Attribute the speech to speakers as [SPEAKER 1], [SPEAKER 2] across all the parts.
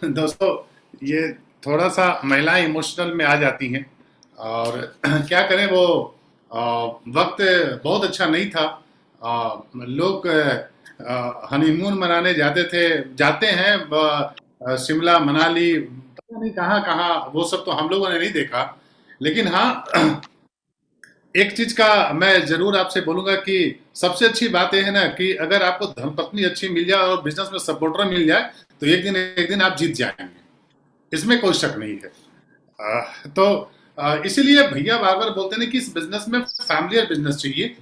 [SPEAKER 1] दोस्तों, ये थोड़ा सा महिलाएं इमोशनल में आ जाती हैं और क्या करें, वो वक्त बहुत अच्छा नहीं था। लोग हनीमून मनाने जाते हैं, शिमला मनाली, पता नहीं कहाँ कहाँ, वो सब तो हम लोगों ने नहीं देखा। लेकिन हाँ, एक चीज का मैं जरूर आपसे बोलूंगा कि सबसे अच्छी बात यह है ना कि अगर आपको धर्मपत्नी अच्छी मिल जाए और बिजनेस में सपोर्टर मिल जाए तो एक दिन आप जीत जाएंगे, इसमें कोई शक नहीं है। तो इसीलिए भैया बार बार बोलते हैं कि इस बिजनेस में फैमिलियर बिजनेस चाहिए,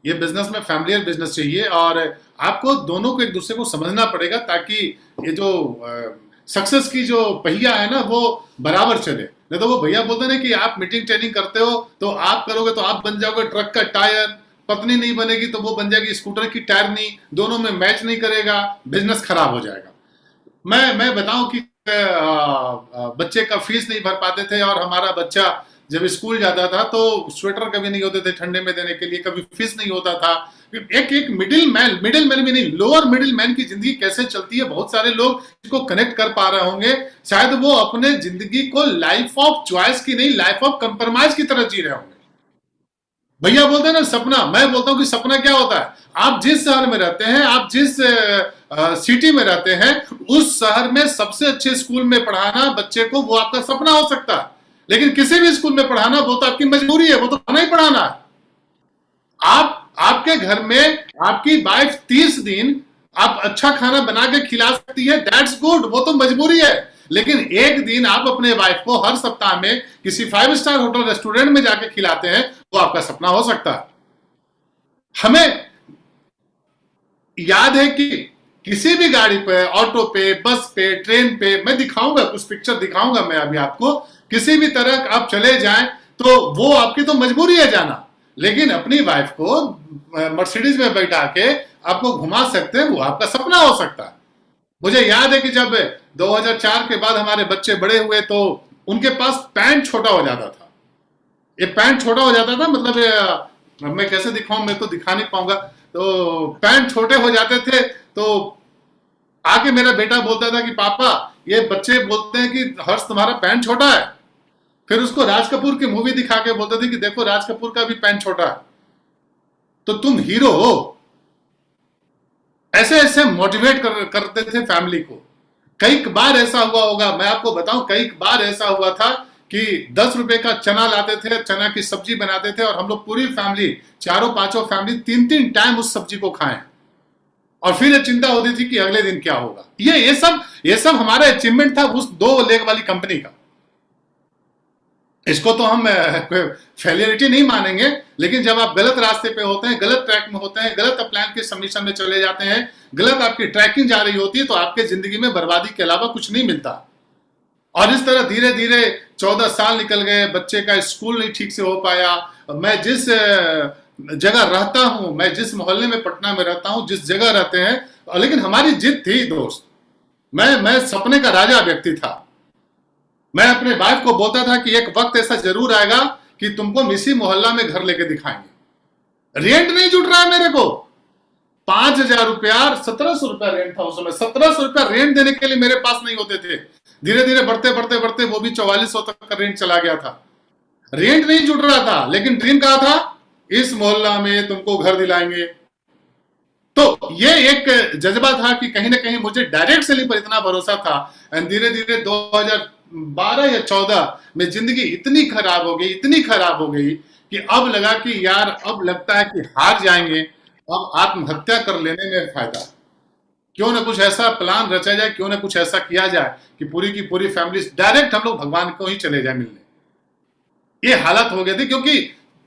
[SPEAKER 1] ये बिजनेस में फैमिलियर बिजनेस चाहिए, और आपको दोनों को एक दूसरे को समझना पड़ेगा ताकि ये जो सक्सेस की जो पहिया है ना वो बराबर चले। नहीं तो वो भैया बोलते हैं ना कि आप मीटिंग ट्रेनिंग करते हो तो आप करोगे तो आप बन जाओगे ट्रक का टायर, पत्नी नहीं बनेगी तो वो बन जाएगी स्कूटर की टायर, नहीं, दोनों में मैच नहीं करेगा, बिजनेस खराब हो जाएगा। मैं बताऊं कि बच्चे का फीस नहीं भर पाते थे, और हमारा बच्चा जब स्कूल जाता था तो स्वेटर कभी नहीं होते थे ठंडे में देने के लिए, कभी फीस नहीं होता था। एक एक मिडिल मैन भी नहीं, लोअर मिडिल मैन की जिंदगी कैसे चलती है, बहुत सारे लोग इसको कनेक्ट कर पा रहे होंगे। शायद वो अपने जिंदगी को लाइफ ऑफ चॉइस की नहीं, लाइफ ऑफ कंप्रोमाइज की तरह जी रहे होंगे। भैया बोलते हैं ना सपना, मैं बोलता हूं कि सपना क्या होता है, आप जिस शहर में रहते हैं, आप जिस सिटी में रहते हैं, उस शहर में सबसे अच्छे स्कूल में पढ़ाना बच्चे को, वो आपका सपना हो सकता है। लेकिन किसी भी स्कूल में पढ़ाना वो तो आपकी मजबूरी है, वो तो नहीं पढ़ाना है। आपके घर में आपकी वाइफ 30 दिन आप अच्छा खाना बना के खिला सकती है, दैट्स गुड, वो तो मजबूरी है। लेकिन एक दिन आप अपने वाइफ को हर सप्ताह में किसी 5 स्टार होटल रेस्टोरेंट में जाके खिलाते हैं, वो आपका सपना हो सकता है। हमें याद है कि किसी भी गाड़ी पे, ऑटो पे, बस पे, ट्रेन पे, मैं दिखाऊंगा, कुछ पिक्चर दिखाऊंगा मैं अभी आपको, किसी भी तरह आप चले जाएं तो वो आपकी तो मजबूरी है जाना, लेकिन अपनी वाइफ को मर्सिडीज में बैठा के आपको घुमा सकते हैं, वो आपका सपना हो सकता है। मुझे याद है कि जब 2004 के बाद हमारे बच्चे बड़े हुए तो उनके पास पैंट छोटा हो जाता था। ये पैंट छोटा हो जाता था मतलब मैं कैसे दिखाऊं, मैं तो दिखा नहीं पाऊंगा। तो पैंट छोटे हो जाते थे तो आके मेरा बेटा बोलता था कि पापा, ये बच्चे बोलते हैं कि हर्ष तुम्हारा पैंट छोटा है। फिर उसको राज कपूर की मूवी दिखा के बोलते थे कि देखो राज कपूर का भी पैंट छोटा है, तो तुम हीरो हो। ऐसे ऐसे मोटिवेट करते थे फैमिली को। कई बार ऐसा हुआ होगा, मैं आपको बताऊं, कई बार ऐसा हुआ था कि 10 रुपए का चना लाते थे, चना की सब्जी बनाते थे, और हम लोग पूरी फैमिली, चारों पांचों फैमिली 3-3 टाइम उस सब्जी को खाएं, और फिर ये चिंता होती थी कि अगले दिन क्या होगा। ये सब हमारा अचीवमेंट था उस 2 लेग वाली कंपनी का। इसको तो हम फेलियरिटी नहीं मानेंगे, लेकिन जब आप गलत रास्ते पे होते हैं, गलत ट्रैक में होते हैं, गलत प्लान के सबमिशन में चले जाते हैं, गलत आपकी ट्रैकिंग जा रही होती है, तो आपके जिंदगी में बर्बादी के अलावा कुछ नहीं मिलता। और इस तरह धीरे धीरे 14 साल निकल गए, बच्चे का स्कूल नहीं ठीक से हो पाया। मैं जिस जगह रहता हूं, मैं जिस मोहल्ले में पटना में रहता हूं, जिस जगह रहते हैं, लेकिन हमारी जिद थी दोस्त। मैं सपने का राजा व्यक्ति था। मैं अपने वाइफ को बोलता था कि एक वक्त ऐसा जरूर आएगा कि तुमको इसी मोहल्ला में घर लेके दिखाएंगे। रेंट नहीं जुट रहा है मेरे को, 5,000 रुपया, 1,700 रुपया रेंट था उस समय। 1,700 रुपया रेंट देने के लिए मेरे पास नहीं होते थे। धीरे धीरे बढ़ते बढ़ते बढ़ते वो भी 4,400 तक का रेंट चला गया था। रेंट नहीं जुट रहा था, लेकिन ड्रीम कहा था इस मोहल्ला में तुमको घर दिलाएंगे। तो ये एक जज्बा था कि कहीं ना कहीं मुझे डायरेक्ट सेलिंग पर इतना भरोसा था। एंड धीरे धीरे 2012 या 14 में जिंदगी इतनी खराब हो गई, इतनी खराब हो गई कि अब लगा कि यार, अब लगता है कि हार जाएंगे, अब आत्महत्या कर लेने में फायदा। क्यों ना कुछ ऐसा प्लान रचा जाए, क्यों ना कुछ ऐसा किया जाए कि पूरी की पूरी फैमिली डायरेक्ट हम लोग भगवान को ही चले जाए मिलने। ये हालत हो गई थी क्योंकि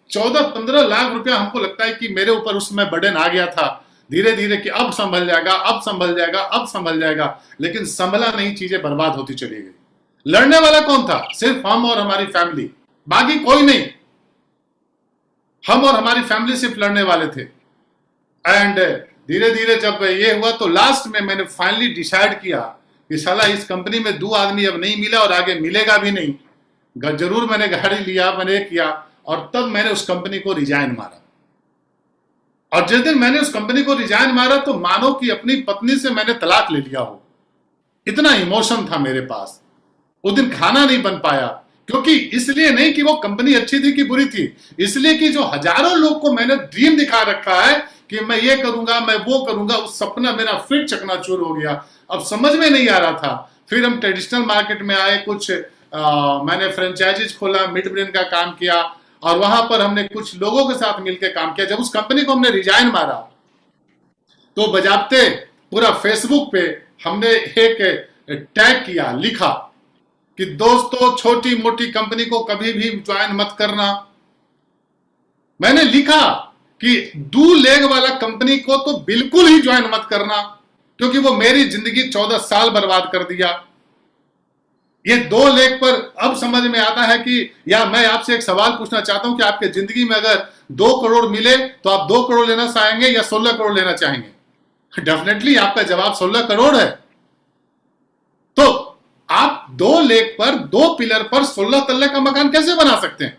[SPEAKER 1] 14-15 लाख रुपया हमको लगता है कि मेरे ऊपर उस समय बर्डन आ गया था। धीरे धीरे कि अब संभल जाएगा, अब संभल जाएगा, अब संभल जाएगा, लेकिन संभला नहीं, चीजें बर्बाद होती चली गई। लड़ने वाला कौन था? सिर्फ हम और हमारी फैमिली, बाकी कोई नहीं। हम और हमारी फैमिली सिर्फ लड़ने वाले थे। एंड धीरे धीरे जब ये हुआ तो लास्ट में मैंने फाइनली डिसाइड किया कि साला इस कंपनी में 2 आदमी अब नहीं मिला और आगे मिलेगा भी नहीं। जरूर मैंने गाड़ी लिया, मैंने किया, और तब मैंने उस कंपनी को रिजाइन मारा। और जिस दिन मैंने उस कंपनी को रिजाइन मारा तो मानो कि अपनी पत्नी से मैंने तलाक ले लिया हो। इतना इमोशन था मेरे पास। उस दिन खाना नहीं बन पाया, क्योंकि इसलिए नहीं कि वो कंपनी अच्छी थी कि बुरी थी, इसलिए कि जो हजारों लोग को मैंने ड्रीम दिखा रखा है कि मैं ये करूंगा, मैं वो करूंगा, उस सपना मेरा फिर चकनाचूर हो गया। अब समझ में नहीं आ रहा था। फिर हम ट्रेडिशनल मार्केट में आए, कुछ मैंने फ्रेंचाइजीज खोला, मिड ब्रेन का काम किया, और वहां पर हमने कुछ लोगों के साथ मिलकर काम किया। जब उस कंपनी को हमने रिजाइन मारा तो बजाबते पूरा फेसबुक पे हमने एक टैग किया, लिखा कि दोस्तों छोटी मोटी कंपनी को कभी भी ज्वाइन मत करना। मैंने लिखा कि 2 लेग वाला कंपनी को तो बिल्कुल ही ज्वाइन मत करना, क्योंकि वो मेरी जिंदगी 14 साल बर्बाद कर दिया। ये 2 लेग पर अब समझ में आता है कि, या मैं आपसे एक सवाल पूछना चाहता हूं कि आपके जिंदगी में अगर 2 करोड़ मिले तो आप 2 करोड़ लेना चाहेंगे या 16 करोड़ लेना चाहेंगे? डेफिनेटली आपका जवाब 16 करोड़ है। तो आप 2 लेग पर, 2 पिलर पर 16 तल्ले का मकान कैसे बना सकते हैं?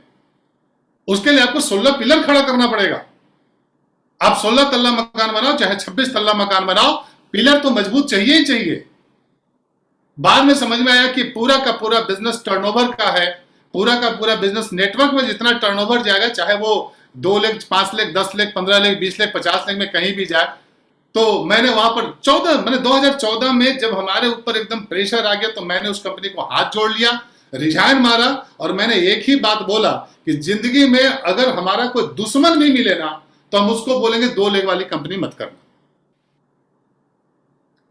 [SPEAKER 1] उसके लिए आपको 16 पिलर खड़ा करना पड़ेगा। आप 16 तल्ला मकान बनाओ, चाहे 26 तल्ला मकान बनाओ, पिलर तो मजबूत चाहिए ही चाहिए। बाद में समझ में आया कि पूरा का पूरा बिजनेस टर्नओवर का है, पूरा का पूरा बिजनेस नेटवर्क में जितना टर्नओवर जाएगा, चाहे वो 2 लाख, 5 लाख, 10 लाख, 15 लाख, 20 लाख, 50 लाख में कहीं भी जाए। तो मैंने वहां पर 2014 में जब हमारे ऊपर एकदम प्रेशर आ गया, तो मैंने उस कंपनी को हाथ जोड़ लिया, रिजाइन मारा, और मैंने एक ही बात बोला कि जिंदगी में अगर हमारा कोई दुश्मन भी मिले ना, तो हम उसको बोलेंगे 2 लेग वाली कंपनी मत करना।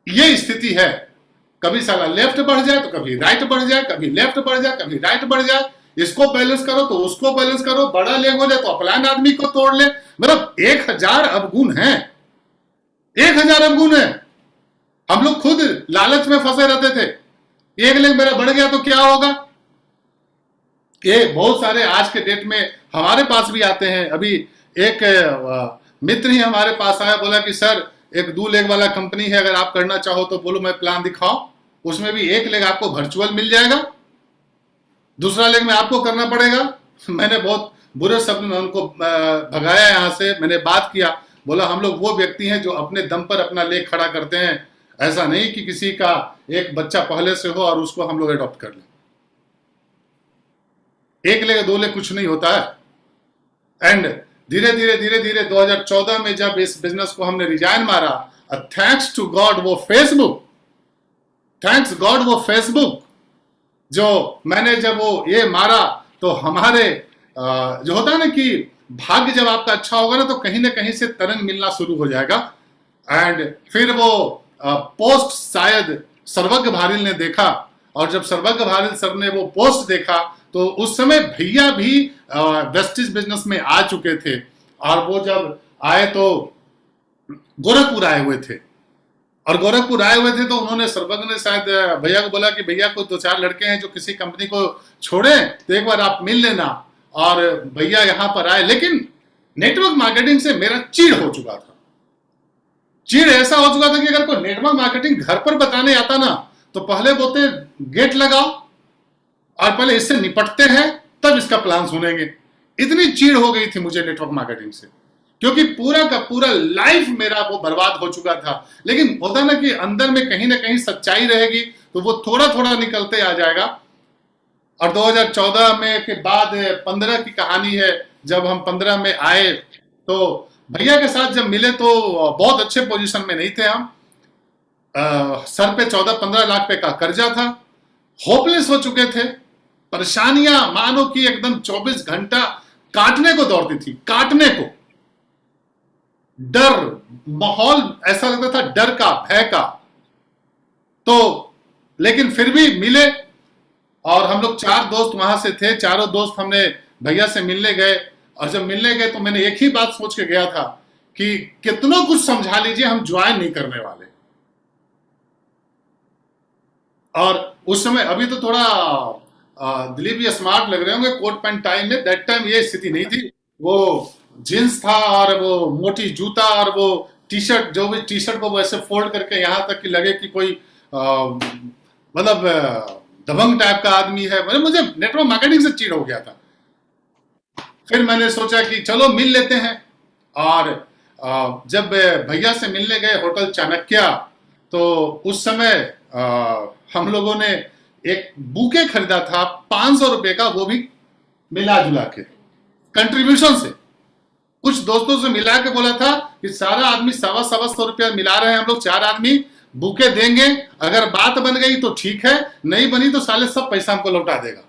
[SPEAKER 1] ये स्थिति है। कभी साला लेफ्ट बढ़ जाए तो कभी राइट बढ़ जाए, कभी लेफ्ट बढ़ जाए, कभी राइट बढ़ जाए। इसको बैलेंस करो तो उसको बैलेंस करो, बड़ा लेग हो जाए तो अपलाइन आदमी को तोड़ ले। मतलब 1000 अवगुण है, 1000 अवगुण है। हम लोग खुद लालच में फंसे रहते थे। 1 लेग मेरा बढ़ गया तो क्या होगा? ये बहुत सारे आज के डेट में हमारे पास भी आते हैं। अभी एक मित्र ही हमारे पास आया, बोला कि सर एक 2 लेग वाला कंपनी है, अगर आप करना चाहो तो बोलो, मैं प्लान दिखाओ। उसमें भी 1 लेग आपको वर्चुअल मिल जाएगा, दूसरा लेग में आपको करना पड़ेगा। मैंने बहुत बुरे शब्द में उनको भगाया यहां से। मैंने बात किया, बोला हम लोग वो व्यक्ति हैं जो अपने दम पर अपना लेग खड़ा करते हैं, ऐसा नहीं कि किसी का एक बच्चा पहले से हो और उसको हम लोग अडॉप्ट कर लें। 1 लेग 2 लेग कुछ नहीं होता है। एंड धीरे धीरे 2014 में जब इस बिजनेस को हमने रिजाइन मारा, थैंक्स टू गॉड वो फेसबुक, थैंक्स गॉड वो फेसबुक, जो मैंने जब वो ये मारा तो हमारे जो होता है ना कि भाग्य जब आपका अच्छा होगा ना, तो कहीं ना कहीं से तरंग मिलना शुरू हो जाएगा। एंड फिर वो पोस्ट शायद सर्वज्ञ भारिल ने देखा, और जब सर्वज्ञ भारिल सर ने वो पोस्ट देखा तो उस समय भैया भी वेस्टिज बिजनेस में आ चुके थे, और वो जब आए तो गोरखपुर आए हुए थे, और गोरखपुर आए हुए थे तो उन्होंने सर्वज्ञ ने शायद भैया को बोला कि भैया को 2-4 लड़के हैं जो किसी कंपनी को छोड़े, तो एक बार आप मिल लेना। और भैया यहां पर आए, लेकिन नेटवर्क मार्केटिंग से मेरा चीड़ हो चुका था। चीड़ ऐसा हो चुका था कि अगर कोई नेटवर्क मार्केटिंग घर पर बताने आता ना, तो पहले बोलते गेट लगाओ और पहले इससे निपटते हैं, तब इसका प्लान सुनेंगे। इतनी चीड़ हो गई थी मुझे नेटवर्क मार्केटिंग से, क्योंकि पूरा का पूरा लाइफ मेरा वो बर्बाद हो चुका था। लेकिन होता ना कि अंदर में कहीं ना कहीं सच्चाई रहेगी तो वो थोड़ा थोड़ा निकलते आ जाएगा। और 2014 में के बाद 15 की कहानी है। जब हम 15 में आए तो भैया के साथ जब मिले तो बहुत अच्छे पोजीशन में नहीं थे हम। सर पे 14-15 लाख पे का कर्जा था, होपलेस हो चुके थे, परेशानियां मानो कि एकदम 24 घंटा काटने को दौड़ती थी, काटने को। डर, माहौल ऐसा लगता था डर का, भय का। तो लेकिन फिर भी मिले, और हम लोग 4 दोस्त वहां से थे, चारों दोस्त हमने भैया से मिलने गए। और जब मिलने गए तो मैंने एक ही बात सोच के गया था कि कितना कुछ समझा लीजिए, हम ज्वाइन नहीं करने वाले। और उस समय, अभी तो थोड़ा दिलीप ये स्मार्ट लग रहे होंगे कोट पैंट टाई में, दैट टाइम ये स्थिति नहीं थी। वो जींस था और वो मोटी जूता और वो टी शर्ट, जो भी टी शर्ट को वैसे फोल्ड करके यहां तक कि लगे कि कोई मतलब दबंग टाइप का आदमी है। मतलब मुझे नेटवर्क मार्केटिंग से चीड़ हो गया था। फिर मैंने सोचा कि चलो मिल लेते हैं। और जब भैया से मिलने गए होटल चाणक्य, तो उस समय हम लोगों ने एक बुके खरीदा था 500 रुपए का, वो भी मिला जुला के कंट्रीब्यूशन से, कुछ दोस्तों से मिला के बोला था कि सारा आदमी 100 रुपया मिला रहे हैं हम लोग, 4 आदमी बुके देंगे, अगर बात बन गई तो ठीक है, नहीं बनी तो साले सब पैसा हमको लौटा देगा।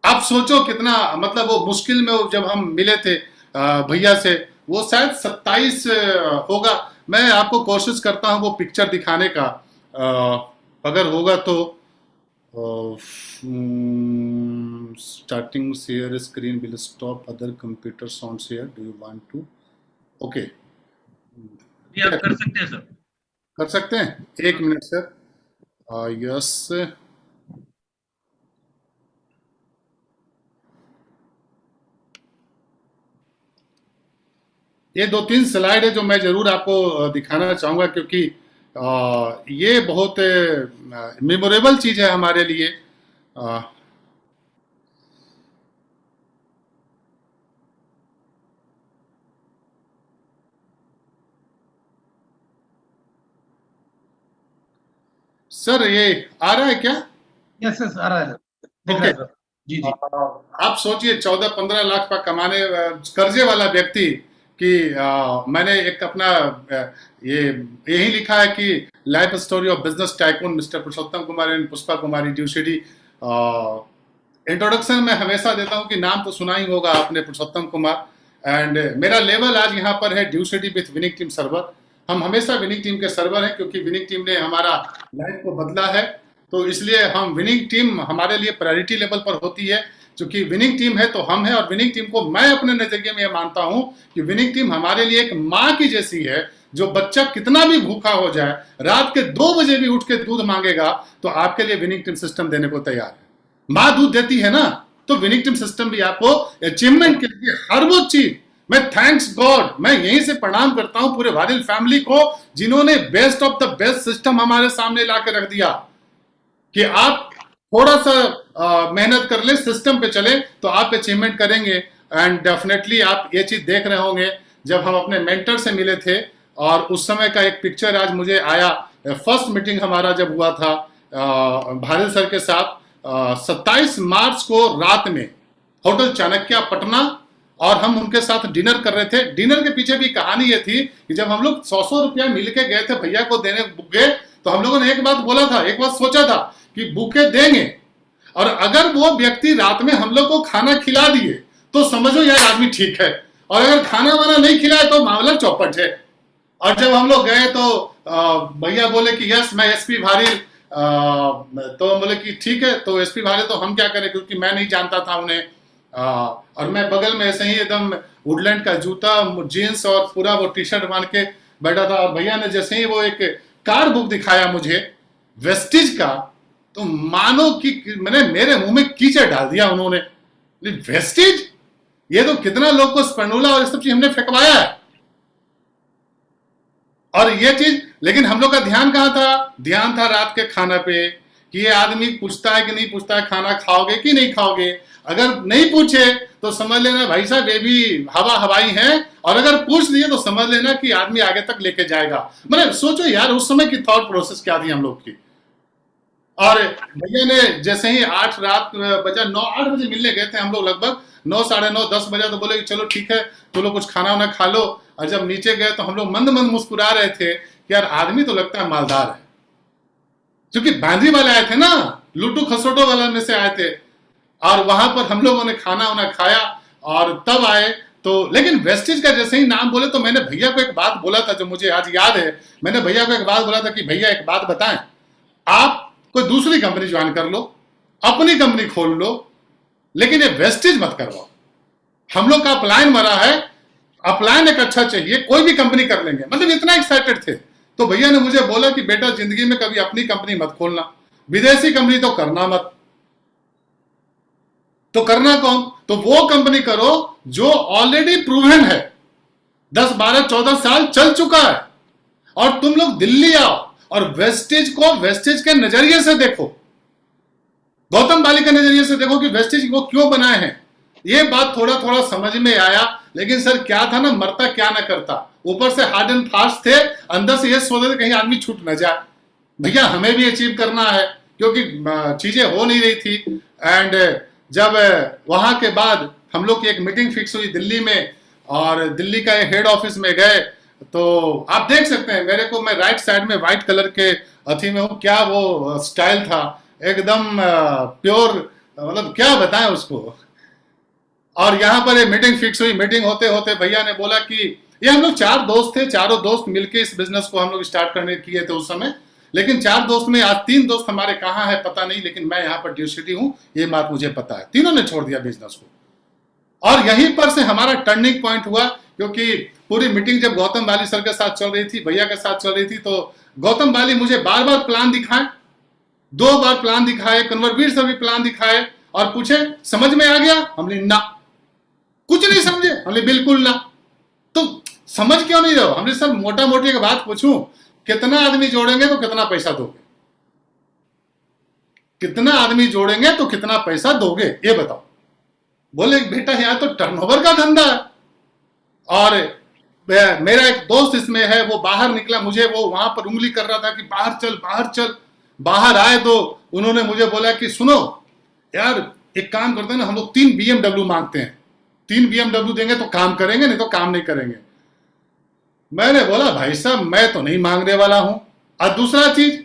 [SPEAKER 1] आप सोचो कितना, मतलब वो मुश्किल में जब हम मिले थे भैया से, वो शायद 27 होगा। मैं आपको कोशिश करता हूं वो पिक्चर दिखाने का, अगर होगा तो। Starting share screen will stop other computer sound share, do you want to? Okay,
[SPEAKER 2] आप कर सकते हैं सर।
[SPEAKER 1] कर सकते हैं, 1 मिनट सर। यस, ये 2-3 स्लाइड है जो मैं जरूर आपको दिखाना चाहूंगा, क्योंकि ये बहुत मेमोरेबल चीज है हमारे लिए। सर ये आ रहा है क्या?
[SPEAKER 2] यस यस, आ रहा है, दिख रहा है सर। जी जी।
[SPEAKER 1] आप सोचिए 14-15 लाख का कमाने कर्जे वाला व्यक्ति कि मैंने एक अपना ये यही लिखा है कि life story of business tycoon Mr Purushottam Kumar and Pushpa Kumari ड्यूसिडी। इंट्रोडक्शन में हमेशा देता हूं कि नाम तो सुना ही होगा आपने, पुरुषोत्तम कुमार, एंड मेरा लेवल आज यहाँ पर है ड्यूसिडी विथ विनिंग टीम सर्वर। हम हमेशा विनिंग टीम के सर्वर हैं, क्योंकि विनिंग टीम ने हमारा लाइफ को बदला है, तो इसलिए हम विनिंग टीम हमारे लिए प्रायोरिटी लेवल पर होती है। क्योंकि विनिंग टीम है तो हम हैं, और विनिंग टीम को मैं अपने नजरिए में मानता हूं कि विनिंग टीम हमारे लिए एक माँ की जैसी है। जो बच्चा कितना भी भूखा हो जाए, रात के 2 बजे भी उठ के दूध मांगेगा तो आपके लिए विनिंग टीम सिस्टम देने को तैयार है। माँ दूध देती है ना, तो विनिंग टीम सिस्टम भी आपको अचीवमेंट के लिए हर वो चीज, मैं थैंक्स गॉड, मैं यहीं से प्रणाम करता हूं पूरे वारिल फैमिली को, जिन्होंने best of the best system हमारे सामने ला के रख दिया कि आप थोड़ा सा मेहनत कर ले, सिस्टम पे चले तो आप अचीवमेंट करेंगे। एंड डेफिनेटली आप ये चीज देख रहे होंगे, जब हम अपने मेंटर से मिले थे और उस समय का एक पिक्चर आज मुझे आया। फर्स्ट मीटिंग हमारा जब हुआ था भारिल सर के साथ, 27 मार्च को रात में होटल चाणक्य पटना, और हम उनके साथ डिनर कर रहे थे। डिनर के पीछे भी कहानी ये थी कि जब हम लोग 100 रुपया मिल के गए थे भैया को देने बुके, तो हम लोगों ने एक बात बोला था, एक बात सोचा था कि बुके देंगे, और अगर वो व्यक्ति रात में हम लोग को खाना खिला दिए तो समझो यार आदमी ठीक है, और अगर खाना वाना नहीं खिलाए तो मामला चौपट है। और जब हम लोग गए तो भैया बोले कि यस मैं एसपी भारिल, तो हम बोले कि ठीक है, तो एसपी भारिल तो हम क्या करें, क्योंकि मैं नहीं जानता था उन्हें। और मैं बगल में ऐसे ही एकदम वुडलैंड का जूता, जीन्स और पूरा वो टी शर्ट मान के बैठा था। और भैया ने जैसे ही वो एक कार बुक दिखाया मुझे वेस्टिज का, तो मानो कि मैंने मेरे मुंह में कीचड़ डाल दिया उन्होंने। वेस्टिज, ये तो कितना लोग को स्पर्नोला और सब चीज हमने फेंकवाया है, और ये चीज, लेकिन हम लोग का ध्यान कहां था? ध्यान था रात के खाना पे, कि ये आदमी पूछता है कि नहीं पूछता है, खाना खाओगे कि नहीं खाओगे। अगर नहीं पूछे तो समझ लेना भाई साहब ये भी हवा हवाई है, और अगर पूछ लिए तो समझ लेना कि आदमी आगे तक लेके जाएगा। मतलब सोचो यार उस समय की थॉट प्रोसेस क्या थी हम लोग की। और भैया ने जैसे ही 8 रात बजा 9-8 बजे मिलने गए थे हम लोग, लगभग 9, साढ़े 9, 10 बजे, तो बोले कि चलो ठीक है तो लोग कुछ खाना वाना खा लो। और जब नीचे गए तो हम लोग मंद मंद मुस्कुरा रहे थे कि यार आदमी तो लगता है मालदार है, क्योंकि बांद्री वाले आए थे ना, लुटू खसोटो वाला में से आए थे, और वहां पर हम लोगों ने खाना वाना खाया और तब आए। तो लेकिन वेस्टिज का जैसे ही नाम बोले तो मैंने भैया को एक बात बोला था जो मुझे आज याद है। मैंने भैया को एक बात बोला था कि भैया एक बात बताएं, आप कोई दूसरी कंपनी ज्वाइन कर लो, अपनी कंपनी खोल लो, लेकिन ये वेस्टिज मत करवाओ। हम लोग का अपलाइन मरा है, अपलाइन एक अच्छा चाहिए, कोई भी कंपनी कर लेंगे, मतलब इतना एक्साइटेड थे। तो भैया ने मुझे बोला कि बेटा जिंदगी में कभी अपनी कंपनी मत खोलना, विदेशी कंपनी तो करना मत। तो करना कौन? तो वो कंपनी करो जो ऑलरेडी प्रूवन है, 10, 12, 14 साल चल चुका है। और तुम लोग दिल्ली आओ और वेस्टेज को वेस्टेज के नजरिए से देखो, गौतम बाली के नजरिए से देखो कि वेस्टेज को क्यों बनाए हैं। ये बात थोड़ा थोड़ा समझ में आया, लेकिन सर क्या था ना, मरता क्या ना करता। ऊपर से हार्ड एंड फास्ट थे, अंदर से ये सोचते थे कहीं आदमी छूट न जाए। भैया हमें भी अचीव करना है, क्योंकि चीजें हो नहीं रही थी। एंड जब वहां के बाद हम लोग की एक मीटिंग फिक्स हुई दिल्ली में, और दिल्ली का हेड ऑफिस में गए, तो आप देख सकते हैं मेरे को, मैं राइट साइड में व्हाइट कलर के अथी में हूँ, क्या वो स्टाइल था, एकदम प्योर, मतलब क्या बताएं उसको। और यहाँ पर एक मीटिंग फिक्स हुई। मीटिंग होते होते भैया ने बोला कि ये हम लोग 4 दोस्त थे, चारों दोस्त मिलके इस बिजनेस को हम लोग स्टार्ट करने किए थे उस समय, लेकिन 4 दोस्त में आज 3 दोस्त हमारे कहाँ है पता नहीं, लेकिन मैं यहाँ पर ड्यू सिटी हूँ, ये बात मुझे पता है। तीनों ने छोड़ दिया बिजनेस को। और यहीं पर से हमारा टर्निंग पॉइंट हुआ, क्योंकि पूरी मीटिंग जब गौतम बाली सर के साथ चल रही थी, भैया के साथ चल रही थी, तो गौतम बाली मुझे बार बार प्लान दिखाए, 2 बार प्लान दिखाए, कन्वरवीर सर भी प्लान दिखाए, और पूछे समझ में आ गया? हमने ना, कुछ नहीं समझे? हमने बिल्कुल ना। तो समझ क्यों नहीं रहो? हमने सर मोटा मोटी एक बात पूछूं, कितना आदमी जोड़ेंगे तो कितना पैसा दोगे? कितना आदमी जोड़ेंगे तो कितना पैसा दोगे, ये बताओ। बोले बेटा यहाँ तो टर्नओवर का धंधा है। और मेरा एक दोस्त इसमें है, वो बाहर निकला, मुझे वो वहां पर उंगली कर रहा था कि बाहर चल बाहर चल। बाहर आए तो उन्होंने मुझे बोला कि सुनो यार, एक काम करते हैं ना, हम लोग 3 BMW मांगते हैं, 3 BMW देंगे तो काम करेंगे, नहीं तो काम नहीं करेंगे। मैंने बोला भाई साहब मैं तो नहीं मांगने वाला हूं। और दूसरा चीज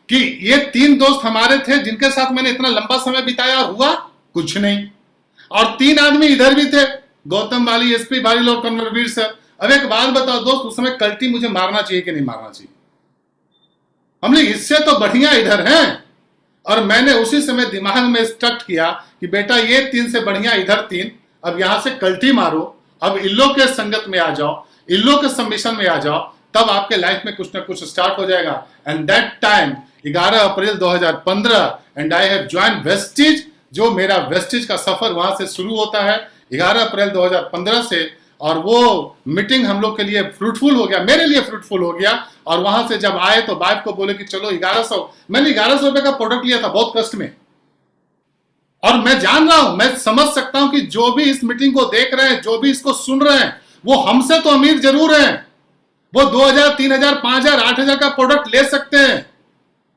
[SPEAKER 1] कि ये 3 दोस्त हमारे थे जिनके साथ मैंने इतना लंबा समय बिताया, हुआ कुछ नहीं। और 3 आदमी इधर भी थे, गौतम बाली, एसपी बाली और कन्वरवीर सर। अब एक बात बताओ दोस्त, उस समय कल्टी मुझे मारना चाहिए कि नहीं मारना चाहिए? हमने इससे तो बढ़िया इधर हैं। और मैंने उसी समय दिमाग में स्ट्रक्ट किया कि बेटा ये 3 से बढ़िया इधर 3, अब यहां से कल्टी मारो, अब इल्लो के संगत में आ जाओ, इल्लो के सबमिशन में आ जाओ, तब आपके लाइफ में कुछ ना कुछ स्टार्ट हो जाएगा। And that time 11 April 2015 and I have join Vestige, जो मेरा वेस्टिज का सफर वहां से शुरू होता है 11 अप्रैल 2015 से। और वो मीटिंग हम लोग के लिए फ्रूटफुल हो गया, मेरे लिए फ्रूटफुल हो गया। और वहां से जब आए तो वाइफ को बोले कि चलो 1100, मैंने 1100 रुपए का प्रोडक्ट लिया था बहुत कष्ट में। और मैं जान रहा हूं, मैं समझ सकता हूं कि जो भी इस मीटिंग को देख रहे हैं, जो भी इसको सुन रहे हैं, वो हमसे तो अमीर जरूर हैं, वो 2000, 3000, 5000, 8000 का प्रोडक्ट ले सकते हैं,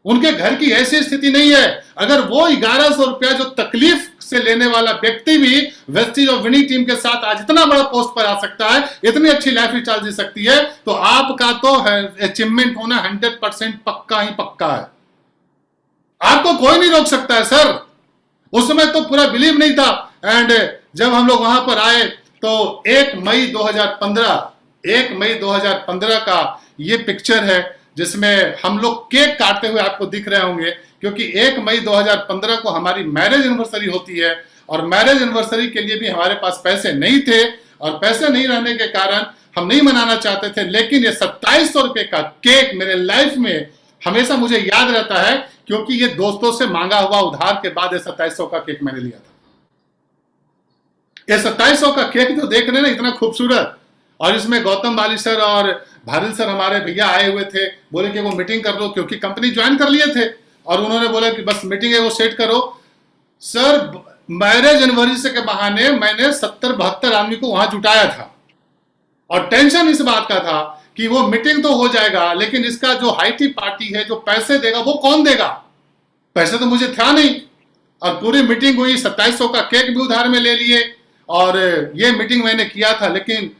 [SPEAKER 1] उनके घर की ऐसी स्थिति नहीं है। अगर वो 1100 रुपया जो तकलीफ से लेने वाला व्यक्ति भी वेस्टिज और विनिंग टीम के साथ आज इतना बड़ा पोस्ट पर आ सकता है, इतनी अच्छी लाइफ स्टाइल जी सकती है, तो आपका तो अचीवमेंट होना 100% पक्का ही पक्का है। आपको कोई नहीं रोक सकता है सर। उस समय तो पूरा बिलीव नहीं था। एंड जब हम लोग वहां पर आए तो 1 मई 2015 का ये पिक्चर है, जिसमें हम लोग केक काटते हुए आपको दिख रहे होंगे, क्योंकि 1 मई 2015 को हमारी मैरिज एनिवर्सरी होती है। और मैरिज एनिवर्सरी के लिए भी हमारे पास पैसे नहीं थे, और पैसे नहीं रहने के कारण हम नहीं मनाना चाहते थे। लेकिन ये 2700 रुपए का केक मेरे लाइफ में हमेशा मुझे याद रहता है, क्योंकि ये दोस्तों से मांगा हुआ उधार के बाद ये 2700 का केक मैंने लिया था। ये 2700 का केक जो देख रहे हैं ना, इतना खूबसूरत, और इसमें गौतम बाली सर और भारिल सर हमारे भैया आए हुए थे, बोले कि वो मीटिंग कर लो, क्योंकि कंपनी ज्वाइन कर लिए थे। और उन्होंने बोला कि बस मीटिंग है वो सेट करो। सर मैरिज एनिवर्सरी के बहाने मैंने 70-72 आदमी को वहां जुटाया था, और टेंशन इस बात का था कि वो मीटिंग तो हो जाएगा, लेकिन इसका जो हाईटी पार्टी है, जो पैसे देगा, वो कौन देगा? पैसे तो मुझे था नहीं। और पूरी मीटिंग हुई, 2700 का केक भी उधार में ले लिए, और ये मीटिंग मैंने किया था। लेकिन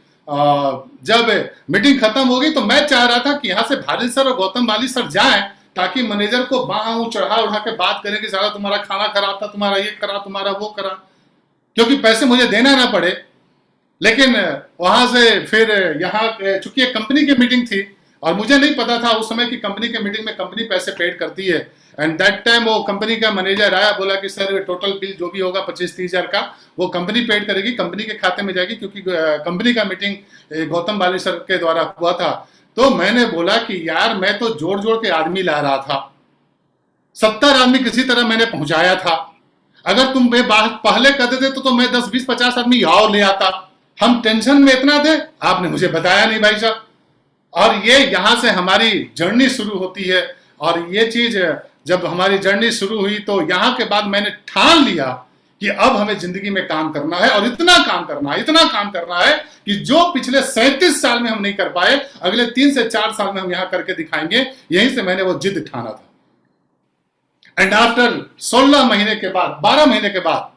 [SPEAKER 1] जब मीटिंग खत्म हो गई तो मैं चाह रहा था कि यहां से भारिल सर और गौतम बाली सर जाएं, ताकि मैनेजर को बाहों चढ़ा उठा के बात करें कि सारा तुम्हारा खाना खराब था, तुम्हारा ये करा, तुम्हारा वो करा, क्योंकि पैसे मुझे देना ना पड़े। लेकिन वहां से फिर यहाँ, चूंकि एक कंपनी की मीटिंग थी और मुझे नहीं पता था उस समय कि कंपनी के मीटिंग में कंपनी पैसे पेड करती है। एंड दैट टाइम वो कंपनी का मैनेजर आया, बोला कि सर टोटल बिल जो भी होगा 25-30 हजार का, वो कंपनी पेड करेगी, कंपनी के खाते में जाएगी, क्योंकि कंपनी का मीटिंग गौतम बाली सर के द्वारा हुआ था। तो मैंने बोला कि यार मैं तो जोड़ जोड़ के आदमी ला रहा था, 70 आदमी किसी तरह मैंने पहुंचाया था। अगर तुम पहले कर देते तो मैं 10, 20, 50 आदमी और ले आता। हम टेंशन में इतना थे, आपने मुझे बताया नहीं भाई साहब। और ये यहां से हमारी जर्नी शुरू होती है। और ये चीज जब हमारी जर्नी शुरू हुई तो यहां के बाद मैंने ठान लिया कि अब हमें जिंदगी में काम करना है और इतना काम करना है, इतना काम करना है कि जो पिछले 37 साल में हम नहीं कर पाए, अगले 3 से 4 साल में हम यहां करके दिखाएंगे। यहीं से मैंने वो जिद ठाना था। एंड आफ्टर 16 महीने के बाद, 12 महीने के बाद,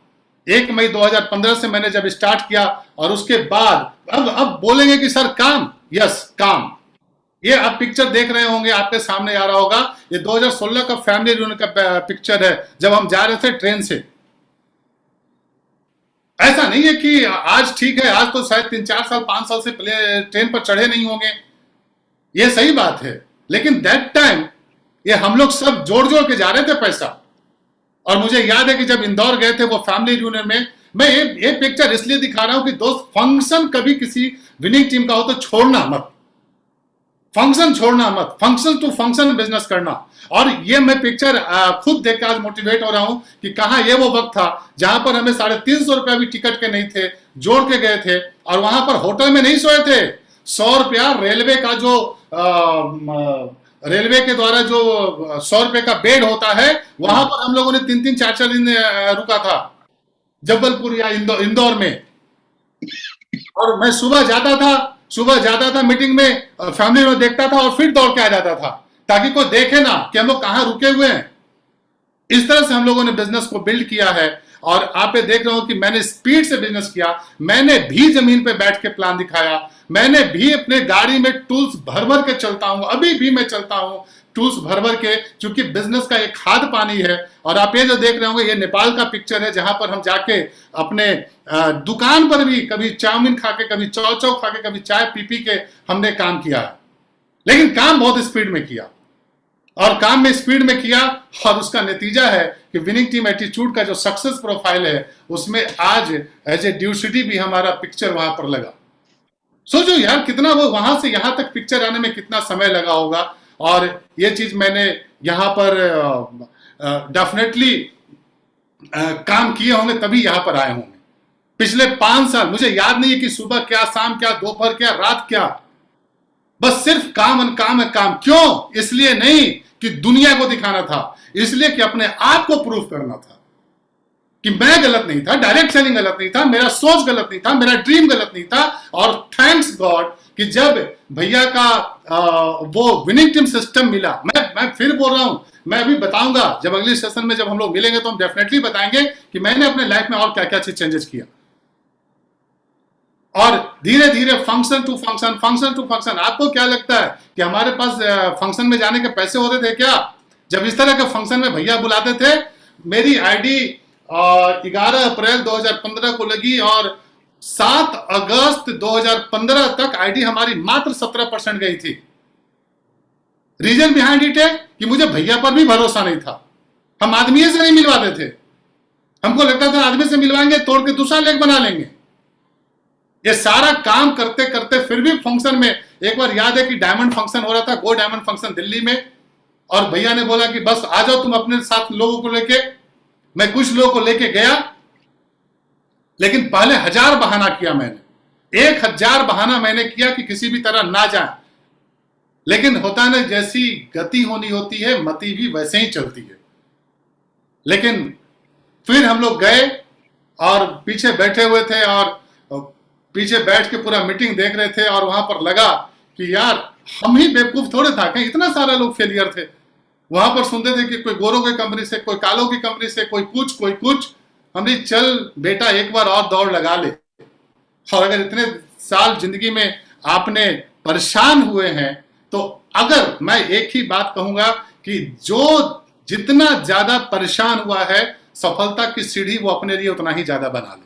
[SPEAKER 1] 1 मई 2015 से मैंने जब स्टार्ट किया, और उसके बाद अब बोलेंगे कि सर काम, यस काम। ये आप पिक्चर देख रहे होंगे, आपके सामने आ रहा होगा, ये 2016 का फैमिली रियूनियन का पिक्चर है, जब हम जा रहे थे ट्रेन से। ऐसा नहीं है कि आज ठीक है, आज तो शायद 3-4 साल 5 साल से ट्रेन पर चढ़े नहीं होंगे, ये सही बात है, लेकिन दैट टाइम ये हम लोग सब जोड़ जोड़ के जा रहे थे पैसा। और मुझे याद है कि जब इंदौर गए थे वो फैमिली रियूनियन में, मैं ये पिक्चर इसलिए दिखा रहा हूं कि दोस्त, फंक्शन कभी किसी विनिंग टीम का हो तो छोड़ना मत, फंक्शन छोड़ना मत, फंक्शन टू फंक्शन बिजनेस करना। और ये मैं पिक्चर खुद देख के आज मोटिवेट हो रहा हूं कि कहां ये वो वक्त था जहां पर हमें 350 रुपया भी टिकट के नहीं थे, जोड़ के गए थे, और वहां पर होटल में नहीं सोए थे। 100 रुपया रेलवे का जो रेलवे के द्वारा जो 100 रुपए का बेड होता है, वहां पर हम लोगों ने 3-3, 4-4 दिन रुका था, जबलपुर या इंदौर में। और मैं सुबह जाता था मीटिंग में, फैमिली में देखता था, और फिर दौड़ के आ जाता था, ताकि कोई देखे ना कि हम लोग कहां रुके हुए हैं। इस तरह से हम लोगों ने बिजनेस को बिल्ड किया है। और आप ये देख रहे हो कि मैंने स्पीड से बिजनेस किया, मैंने भी जमीन पे बैठ के प्लान दिखाया, मैंने भी अपने गाड़ी में टूल्स भर भर के चलता हूं, अभी भी मैं चलता हूं टूल्स भर भर के, क्योंकि बिजनेस का एक खाद पानी है। और आप ये जो देख रहे होंगे, ये नेपाल का पिक्चर है, जहां पर हम जाके अपने दुकान पर भी कभी चाउमीन खा के, कभी चौ चौ खा के, कभी चाय पी के हमने काम किया है। लेकिन काम बहुत स्पीड में किया, और काम में स्पीड में किया, और उसका नतीजा है कि विनिंग टीम एटीट्यूड का जो सक्सेस प्रोफाइल है, उसमें आज एज ए ड्यूसिटी भी हमारा पिक्चर वहां पर लगा। सोचो यार, कितना वो वहां से यहां तक पिक्चर आने में कितना समय लगा होगा। और ये चीज मैंने यहां पर डेफिनेटली काम किए होंगे, तभी यहां पर आए होंगे। पिछले 5 साल मुझे याद नहीं है कि सुबह क्या, शाम क्या, दोपहर क्या, रात क्या, बस सिर्फ काम काम काम। क्यों? इसलिए नहीं कि दुनिया को दिखाना था, इसलिए कि अपने आप को प्रूफ करना था कि मैं गलत नहीं था, डायरेक्ट सेलिंग गलत नहीं था, मेरा सोच गलत नहीं था, मेरा ड्रीम गलत नहीं था। और थैंक्स गॉड कि जब भैया का वो विनिंग टीम सिस्टम मिला, मैं फिर बोल रहा हूं, मैं अभी बताऊंगा, जब अगले सेशन में जब हम लोग मिलेंगे तो हम डेफिनेटली बताएंगे कि मैंने अपने लाइफ में और क्या क्या चीज चेंजेस किया। और धीरे धीरे function to function, function to function. आपको क्या लगता है कि हमारे पास फंक्शन में जाने के पैसे होते थे क्या? जब इस तरह के फंक्शन में भैया बुलाते थे, मेरी आईडी 11 अप्रैल 2015 को लगी, और 7 अगस्त 2015 तक आईडी हमारी मात्र 17% गई थी। रीजन बिहाइंड इट है कि मुझे भैया पर भी भरोसा नहीं था, हम आदमी से नहीं मिलवाते थे। हमको लगता था आदमी से मिलवाएंगे, तोड़ के दूसरा लेग बना लेंगे। ये सारा काम करते करते फिर भी फंक्शन में, एक बार याद है कि डायमंड फंक्शन हो रहा था, गो डायमंड फंक्शन दिल्ली में, और भैया ने बोला कि बस आ जाओ तुम अपने साथ लोगों को लेके। मैं कुछ लोगों को लेके गया, लेकिन पहले 1000 बहाना किया मैंने, 1000 बहाना मैंने किया कि किसी भी तरह ना जाए। लेकिन होता ना, जैसी गति होनी होती है, मति भी वैसे ही चलती है। लेकिन फिर हम लोग गए और पीछे बैठे हुए थे, और पीछे बैठ के पूरा मीटिंग देख रहे थे, और वहां पर लगा कि यार हम ही बेवकूफ थोड़े था, कहीं इतना सारा लोग फेलियर थे। वहां पर सुनते थे कि कोई गोरों की कंपनी से, कोई कालों की कंपनी से, कोई कुछ। हमने चल बेटा एक बार और दौड़ लगा ले। और अगर इतने साल जिंदगी में आपने परेशान हुए हैं, तो अगर मैं एक ही बात कहूंगा कि जो जितना ज्यादा परेशान हुआ है, सफलता की सीढ़ी वो अपने लिए उतना ही ज्यादा बना ले।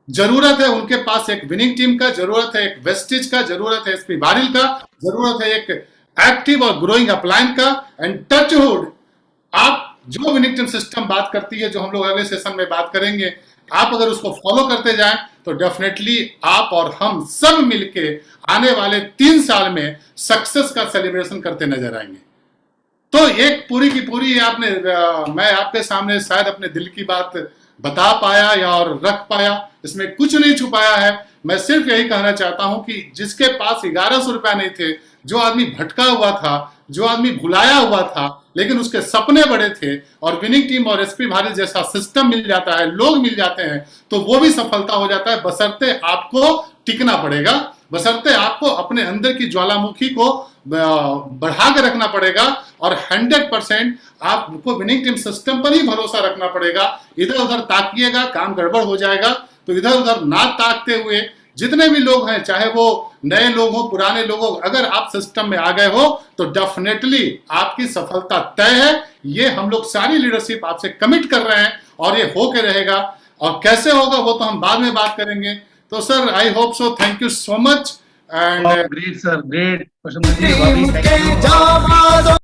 [SPEAKER 1] जरूरत है उनके पास एक विनिंग टीम का, जरूरत है एक वेस्टिज का, जरूरत है एसपी बारिल का, जरूरत है एक एक्टिव और ग्रोइंग अपलाइन का। एंड टचवुड, आप जो विनिंग टीम सिस्टम बात करती है, जो हम लोग अगले सेशन में बात करेंगे, आप अगर उसको फॉलो करते जाएं तो डेफिनेटली आप और हम सब मिलके आने वाले 3 साल में सक्सेस का सेलिब्रेशन करते नजर आएंगे। तो एक पूरी की पूरी मैं आपके सामने शायद अपने दिल की बात बता पाया या और रख पाया, इसमें कुछ नहीं छुपाया है। मैं सिर्फ यही कहना चाहता हूं कि जिसके पास 1100 रुपया नहीं थे, जो आदमी भटका हुआ था, जो आदमी भुलाया हुआ था, लेकिन उसके सपने बड़े थे और विनिंग टीम और एसपी भारत जैसा सिस्टम मिल जाता है, लोग मिल जाते हैं, तो वो भी सफलता हो जाता है। बशर्ते आपको टिकना पड़ेगा, बशर्ते आपको अपने अंदर की ज्वालामुखी को बढ़ा के रखना पड़ेगा और 100% आपको विनिंग टीम सिस्टम पर ही भरोसा रखना पड़ेगा। इधर उधर ताकिएगा, काम गड़बड़ हो जाएगा। तो इधर उधर ना ताकते हुए जितने भी लोग हैं, चाहे वो नए लोग हो, पुराने लोग हो, अगर आप सिस्टम में आ गए हो तो डेफिनेटली आपकी सफलता तय है। ये हम लोग सारी लीडरशिप आपसे कमिट कर रहे हैं और ये होके रहेगा। और कैसे होगा वो तो हम बाद में बात करेंगे। तो sir, I hope so, thank you so much. And
[SPEAKER 2] great sir, great. Thank you.